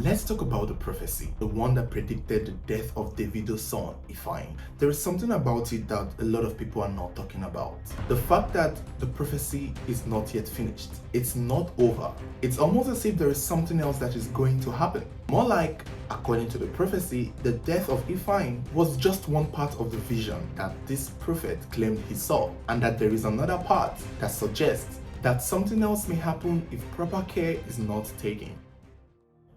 Let's talk about the prophecy, the one that predicted the death of Davido's son, Ifeanyi. There is something about it that a lot of people are not talking about. The fact that the prophecy is not yet finished. It's not over. It's almost as if there is something else that is going to happen. More like, according to the prophecy, the death of Ifeanyi was just one part of the vision that this prophet claimed he saw, and that there is another part that suggests that something else may happen if proper care is not taken.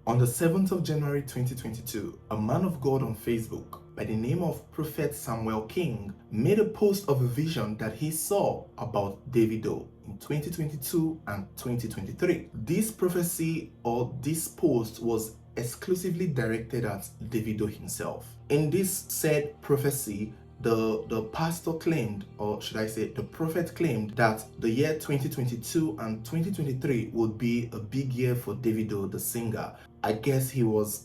On the 7th of January 2022, a man of God on Facebook by the name of Prophet Samuel King made a post of a vision that he saw about Davido in 2022 and 2023. This prophecy or this post was exclusively directed at Davido himself. In this said prophecy, the pastor claimed, or should I say the prophet claimed, that the year 2022 and 2023 would be a big year for Davido the singer. I guess he was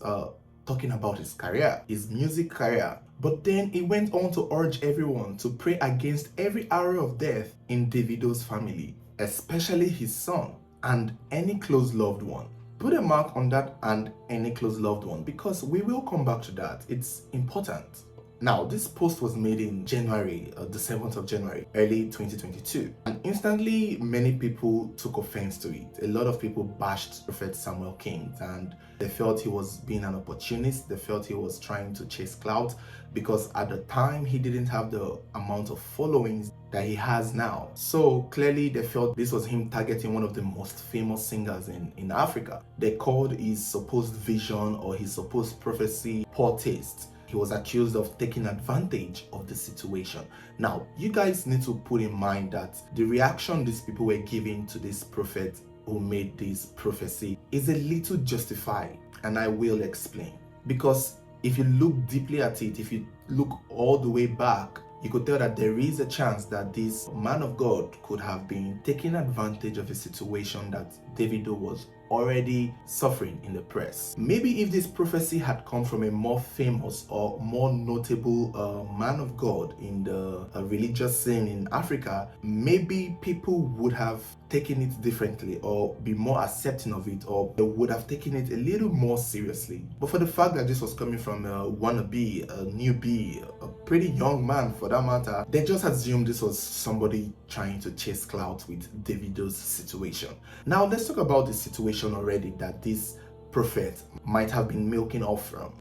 talking about his career, his music career. But then he went on to urge everyone to pray against every arrow of death in Davido's family, especially his son and any close loved one. Put a mark on that "and any close loved one" because we will come back to that. It's important. Now, this post was made in January, the 7th of January, early 2022. And instantly, many people took offense to it. A lot of people bashed Prophet Samuel King, and they felt he was being an opportunist. They felt he was trying to chase clout because at the time, he didn't have the amount of followings that he has now. So clearly, they felt this was him targeting one of the most famous singers in Africa. They called his supposed vision or his supposed prophecy poor taste. He was accused of taking advantage of the situation. Now, you guys need to put in mind that the reaction these people were giving to this prophet who made this prophecy is a little justified, and I will explain. Because if you look deeply at it, if you look all the way back, you could tell that there is a chance that this man of God could have been taking advantage of a situation that Davido was already suffering in the press. Maybe if this prophecy had come from a more famous or more notable man of God in the religious scene in Africa, maybe people would have taken it differently or be more accepting of it, or they would have taken it a little more seriously. But for the fact that this was coming from a wannabe, a newbie, a pretty young man for that matter, they just assumed this was somebody trying to chase clout with Davido's situation. Now let's talk about the situation already that this prophet might have been milking off from.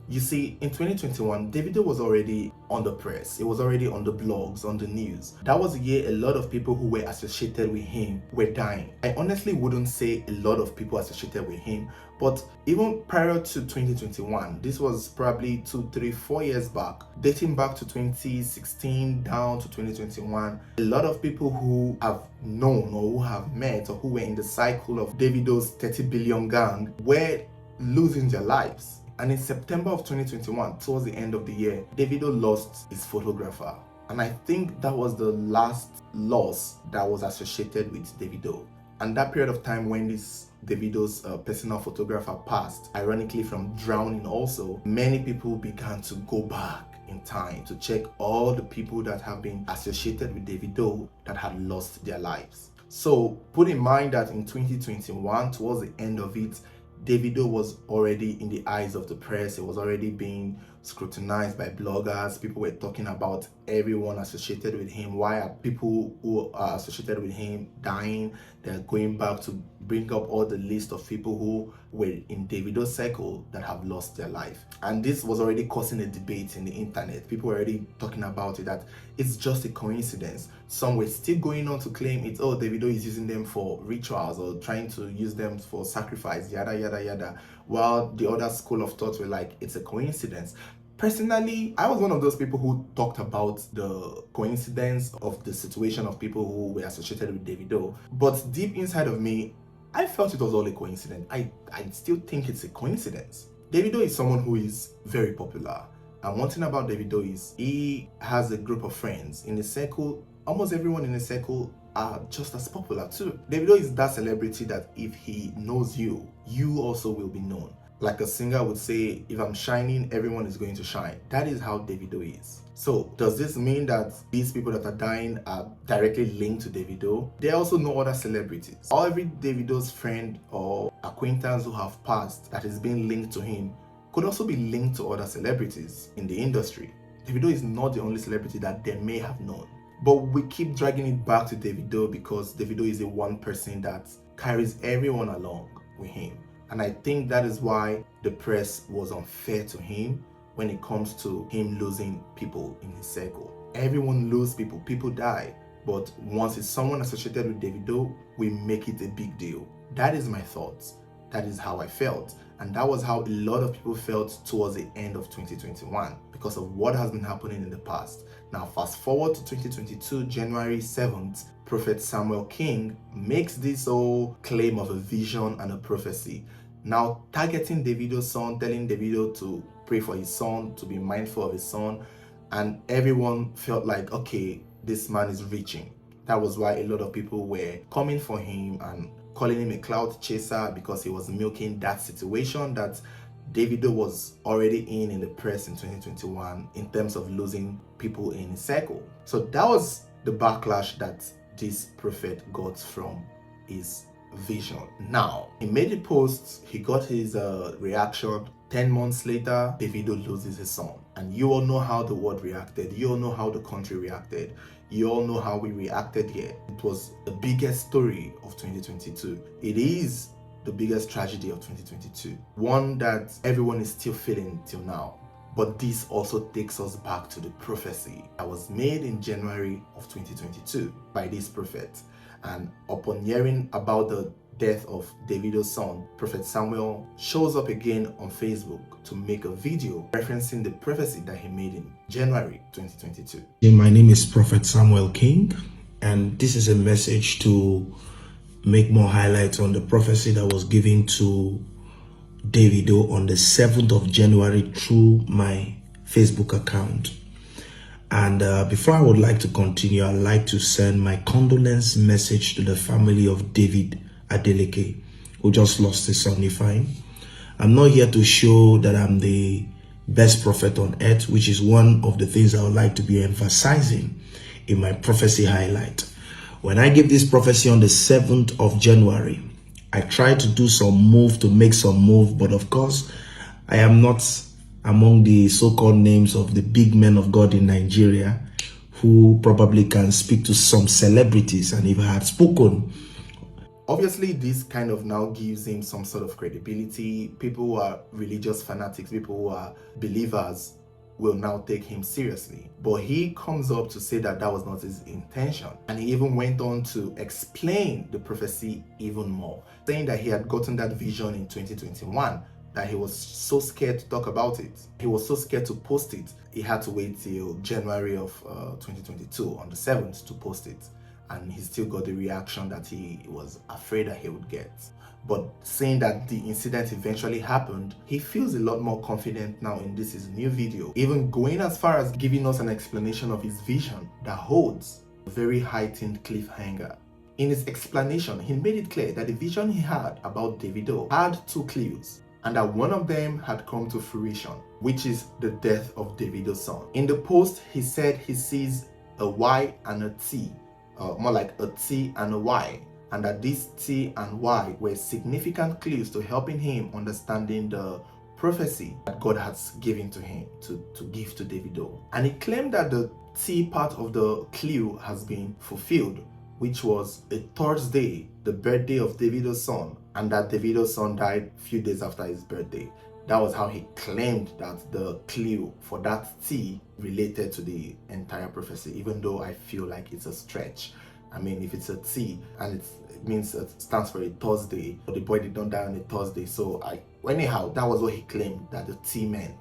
You see, in 2021, Davido was already on the press. It was already on the blogs, on the news. That was a year a lot of people who were associated with him were dying. I honestly wouldn't say a lot of people associated with him, but even prior to 2021, this was probably 2, 3, 4 years back, dating back to 2016 down to 2021, a lot of people who have known or who have met or who were in the cycle of Davido's 30 billion gang were losing their lives. And in September of 2021, towards the end of the year, Davido lost his photographer. And I think that was the last loss that was associated with Davido. And that period of time when this Davido's personal photographer passed, ironically from drowning also, many people began to go back in time to check all the people that have been associated with Davido that had lost their lives. So put in mind that in 2021, towards the end of it, Davido was already in the eyes of the press. It was already being scrutinized by bloggers. People were talking about everyone associated with him. Why are people who are associated with him dying? They're going back to bring up all the list of people who were in Davido's circle that have lost their life. And this was already causing a debate in the internet. People were already talking about it, that it's just a coincidence. Some were still going on to claim it's, oh, Davido is using them for rituals or trying to use them for sacrifice, yada, yada, yada. While the other school of thought were like, it's a coincidence. Personally, I was one of those people who talked about the coincidence of the situation of people who were associated with Davido. But deep inside of me, I felt it was all a coincidence. I still think it's a coincidence. Davido is someone who is very popular. And one thing about Davido is he has a group of friends in the circle. Almost everyone in the circle are just as popular too. Davido is that celebrity that if he knows you, you also will be known. Like a singer would say, if I'm shining, everyone is going to shine. That is how Davido is. So does this mean that these people that are dying are directly linked to Davido? There are also no other celebrities. Or every Davido's friend or acquaintance who have passed that is being linked to him could also be linked to other celebrities in the industry. Davido is not the only celebrity that they may have known. But we keep dragging it back to Davido because Davido is the one person that carries everyone along with him. And I think that is why the press was unfair to him when it comes to him losing people in his circle. Everyone loses people, people die. But once it's someone associated with Davido, we make it a big deal. That is my thoughts. That is how I felt. And that was how a lot of people felt towards the end of 2021 because of what has been happening in the past. Now, fast forward to 2022, January 7th, Prophet Samuel King makes this whole claim of a vision and a prophecy. Now, targeting Davido's son, telling Davido to pray for his son, to be mindful of his son. And everyone felt like, okay, this man is reaching. That was why a lot of people were coming for him and calling him a cloud chaser because he was milking that situation that Davido was already in the press in 2021 in terms of losing people in his circle. So that was the backlash that this prophet got from his vision. Now, he made a post, he got his reaction. 10 months later, Davido loses his son. And you all know how the world reacted. You all know how the country reacted. You all know how we reacted here. It was the biggest story of 2022. It is the biggest tragedy of 2022. One that everyone is still feeling till now. But this also takes us back to the prophecy that was made in January of 2022 by this prophet. And upon hearing about the death of Davido's son, Prophet Samuel shows up again on Facebook to make a video referencing the prophecy that he made in January 2022. My name is Prophet Samuel King, and this is a message to make more highlights on the prophecy that was given to Davido on the 7th of January through my Facebook account. And before I would like to continue, I'd like to send my condolence message to the family of David Adeleke, who just lost his son Ifeanyi. I'm not here to show that I'm the best prophet on earth, which is one of the things I would like to be emphasizing in my prophecy highlight. When I gave this prophecy on the 7th of January, I tried to do some move to make some move, but of course, I am not among the so-called names of the big men of God in Nigeria who probably can speak to some celebrities, and if I had spoken, obviously this kind of now gives him some sort of credibility. People who are religious fanatics, people who are believers will now take him seriously. But he comes up to say that that was not his intention. And he even went on to explain the prophecy even more, saying that he had gotten that vision in 2021, that he was so scared to talk about it. He was so scared to post it. He had to wait till January of 2022 on the 7th to post it. And he still got the reaction that he was afraid that he would get. But saying that the incident eventually happened, he feels a lot more confident now in this his new video, even going as far as giving us an explanation of his vision that holds a very heightened cliffhanger. In his explanation, he made it clear that the vision he had about Davido had two clues, and that one of them had come to fruition, which is the death of Davido's son. In the post, he said he sees a Y and a T, more like a T and a Y, and that these T and Y were significant clues to helping him understanding the prophecy that God has given to him to give to Davido. And he claimed that the T part of the clue has been fulfilled, which was a Thursday, the birthday of Davido's son, and that Davido's son died a few days after his birthday. That was how he claimed that the clue for that T related to the entire prophecy, even though I feel like it's a stretch. I mean, if it's a T and it means it stands for a Thursday, but the boy did not die on a Thursday. So anyhow, that was what he claimed that the T meant.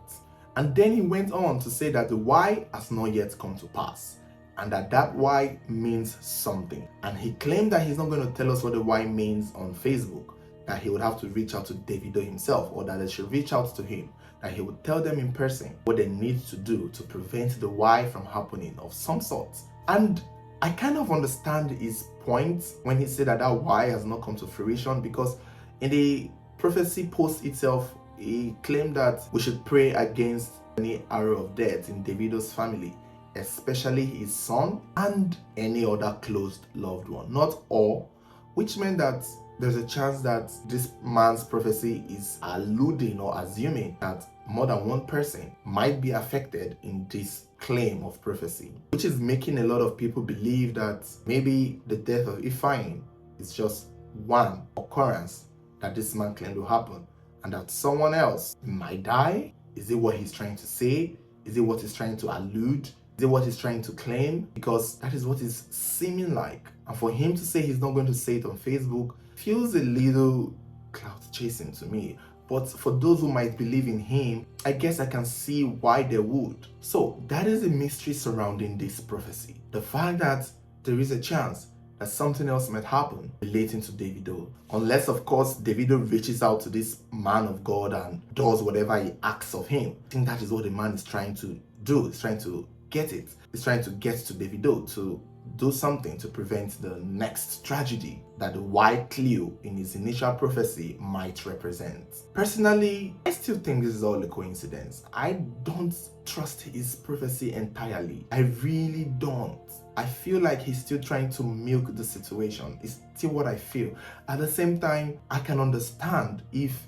And then he went on to say that the Y has not yet come to pass, and that Y means something. And he claimed that he's not going to tell us what the Y means on Facebook, that he would have to reach out to Davido himself, or that they should reach out to him, that he would tell them in person what they need to do to prevent the Y from happening of some sort. And I kind of understand his point when he said that Y has not come to fruition, because in the prophecy post itself, he claimed that we should pray against any arrow of death in Davido's family, especially his son and any other close loved one. Not all, which meant that there's a chance that this man's prophecy is alluding or assuming that more than one person might be affected in this claim of prophecy, which is making a lot of people believe that maybe the death of Ifeanyi is just one occurrence that this man claimed will happen, and that someone else might die. Is it what he's trying to say? Is it what he's trying to allude? Is it what he's trying to claim? Because that is what it's seeming like. And for him to say he's not going to say it on Facebook feels a little clout chasing to me. But for those who might believe in him, I guess I can see why they would. So that is a mystery surrounding this prophecy. The fact that there is a chance that something else might happen relating to Davido. Unless, of course, Davido reaches out to this man of God and does whatever he asks of him. I think that is what the man is trying to do. He's trying to get it. He's trying to get to Davido to do something to prevent the next tragedy that the white clue in his initial prophecy might represent. Personally, I still think this is all a coincidence. I don't trust his prophecy entirely. I really don't. I feel like he's still trying to milk the situation. It's still what I feel. At the same time, I can understand if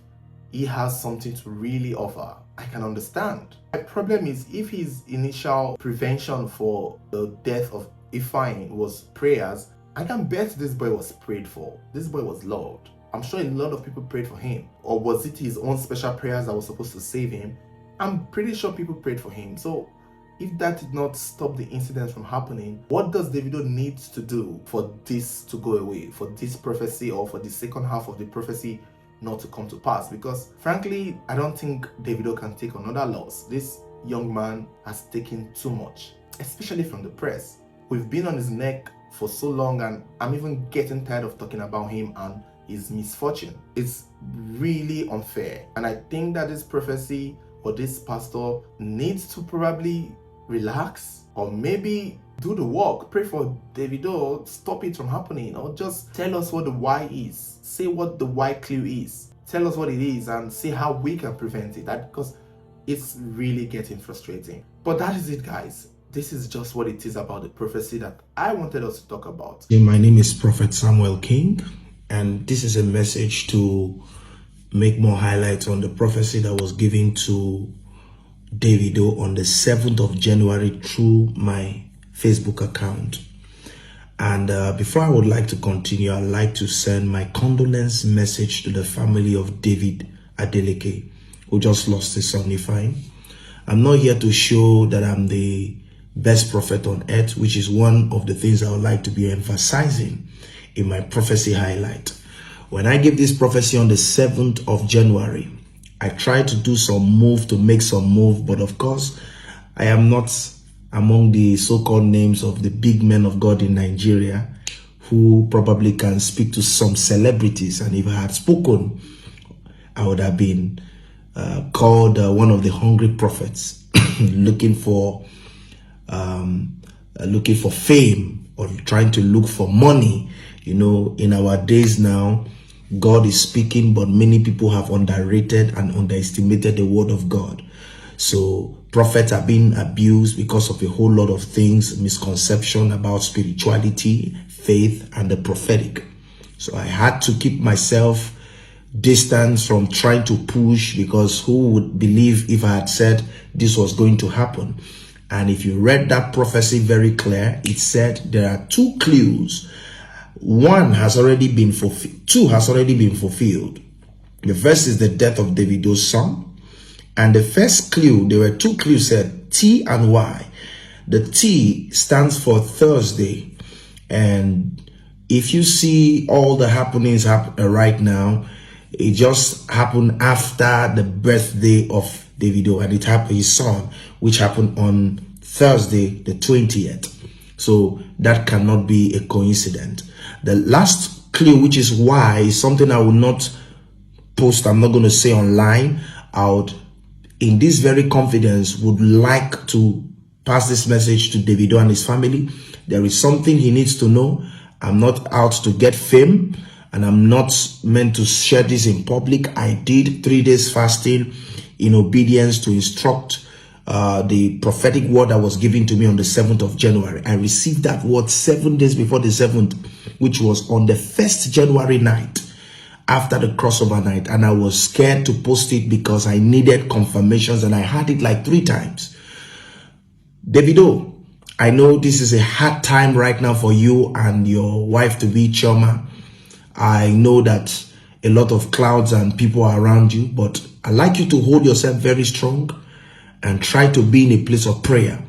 he has something to really offer. I can understand. My problem is if his initial prevention for the death of Ifeanyi was prayers, I can bet this boy was prayed for. This boy was loved. I'm sure a lot of people prayed for him. Or was it his own special prayers that was supposed to save him? I'm pretty sure people prayed for him. So if that did not stop the incident from happening, what does Davido need to do for this to go away? For this prophecy or for the second half of the prophecy not to come to pass? Because frankly, I don't think Davido can take another loss. This young man has taken too much, especially from the press. We've been on his neck for so long, and I'm even getting tired of talking about him and his misfortune. It's really unfair. And I think that this prophecy or this pastor needs to probably relax or maybe do the work. Pray for Davido, stop it from happening, or just tell us what the why is. Say what the why clue is. Tell us what it is and see how we can prevent it. Because it's really getting frustrating. But that is it, guys. This is just what it is about the prophecy that I wanted us to talk about. My name is Prophet Samuel King, and this is a message to make more highlights on the prophecy that was given to Davido on the 7th of January through my Facebook account. And before I would like to continue, I'd like to send my condolence message to the family of David Adeleke, who just lost his son Ifeanyi. I'm not here to show that I'm the best prophet on earth, which is one of the things I would like to be emphasizing in my prophecy highlight. When I gave this prophecy on the 7th of January, I tried to do some move to make some move, but of course, I am not among the so-called names of the big men of God in Nigeria who probably can speak to some celebrities. And if I had spoken, I would have been called one of the hungry prophets looking for fame or trying to look for money. You know, in our days now, God is speaking, but many people have underrated and underestimated the word of God. So prophets are being abused because of a whole lot of things, misconception about spirituality, faith, and the prophetic. So I had to keep myself distance from trying to push, because who would believe if I had said this was going to happen? And if you read that prophecy very clear, it said there are two clues. One has already been fulfilled. Two has already been fulfilled. The first is the death of Davido's son. And the first clue, there were two clues said T and Y. The T stands for Thursday. And if you see all the happenings right now, it just happened after the birthday of Davido, and it happened his son, which happened on Thursday, the 20th. So that cannot be a coincidence. The last clue, which is Y, is something I will not post. I'm not going to say online. I would, in this very confidence, would like to pass this message to Davido and his family. There is something he needs to know. I'm not out to get fame. and I'm not meant to share this in public. I did 3 days fasting in obedience to instruct the prophetic word that was given to me on the 7th of January. I received that word 7 days before the 7th, which was on the 1st January night, after the crossover night, and I was scared to post it because I needed confirmations, and I had it like 3 times. Davido, I know this is a hard time right now for you and your wife to be Chioma. I know that a lot of clouds and people are around you, but I'd like you to hold yourself very strong and try to be in a place of prayer,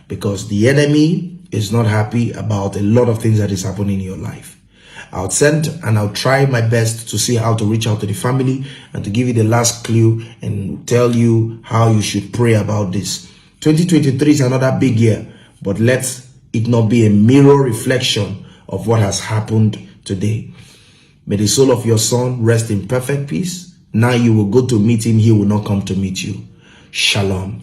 because the enemy is not happy about a lot of things that is happening in your life. I'll send and I'll try my best to see how to reach out to the family and to give you the last clue and tell you how you should pray about this. 2023 is another big year, but let it not be a mirror reflection of what has happened today. May the soul of your son rest in perfect peace. Now you will go to meet him, he will not come to meet you. Shalom.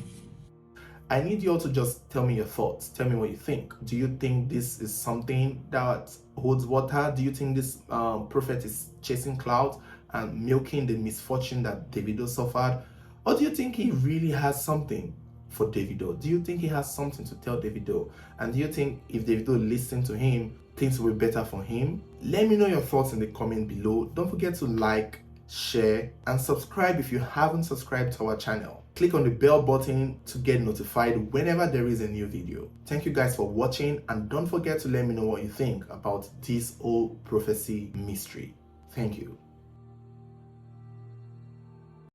I need you all to just tell me your thoughts. Tell me what you think. Do you think this is something that holds water? Do you think this prophet is chasing clouds and milking the misfortune that Davido suffered? Or do you think he really has something for Davido? Do you think he has something to tell Davido? And do you think if Davido listened to him, things will be better for him? Let me know your thoughts in the comment below. Don't forget to like, share, and subscribe if you haven't subscribed to our channel. Click on the bell button to get notified whenever there is a new video. Thank you guys for watching, and don't forget to let me know what you think about this whole prophecy mystery. Thank you.